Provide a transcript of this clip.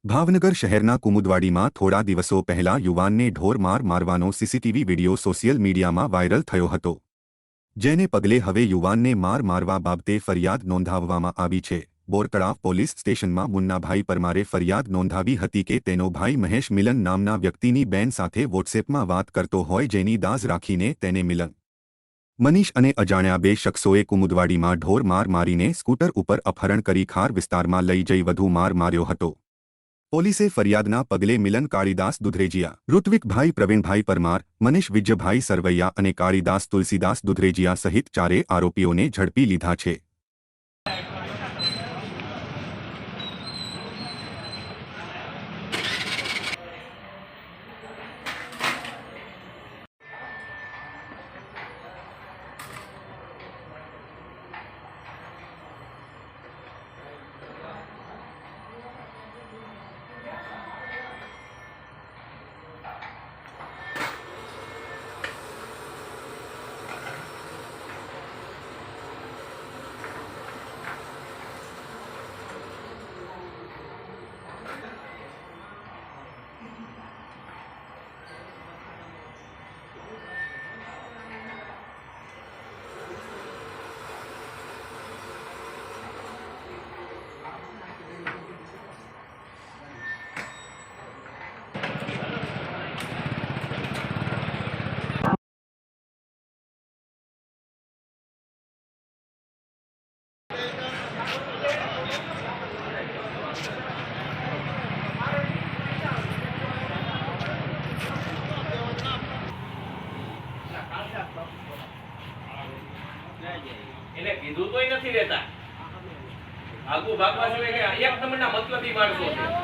ભાવનગર શહેરના કુમુદવાડીમાં થોડા દિવસો પહેલા યુવાનને ઢોર માર મારવાનો સીસીટીવી વિડિયો સોશિયલ મીડિયામાં વાયરલ થયો હતો, જેને પગલે હવે યુવાનને માર મારવા બાબતે ફરિયાદ નોંધાવવામાં આવી છે। બોરતળાવ પોલીસ સ્ટેશનમાં મુન્નાભાઈ પરમારે ફરિયાદ નોંધાવી હતી કે તેનો ભાઈ મહેશ મિલન નામના વ્યક્તિની બેન સાથે વોટ્સએપમાં વાત કરતો હોય, જેની દાઝ રાખીને તેને મિલન, મનીષ અને અજાણ્યા બે શખ્સોએ કુમુદવાડીમાં ઢોર માર મારીને સ્કૂટર ઉપર અપહરણ કરી ખાર વિસ્તારમાં લઈ જઈ વધુ માર માર્યો હતો। પોલીસે ફરિયાદના પગલે મિલન કાળીદાસ દુધરેજિયા, ઋત્વિકભાઈ પ્રવીણભાઈ પરમાર, મનીષ વિજયભાઈ સરવૈયા અને કાળીદાસ તુલસીદાસ દુધરેજિયા સહિત ચારે આરોપીઓને ઝડપી લીધા છે। એને કીધું તોય નથી રહેતા, આગુ ભાગવા જોઈએ કે એક નંબરના મતલબી માણસો છે।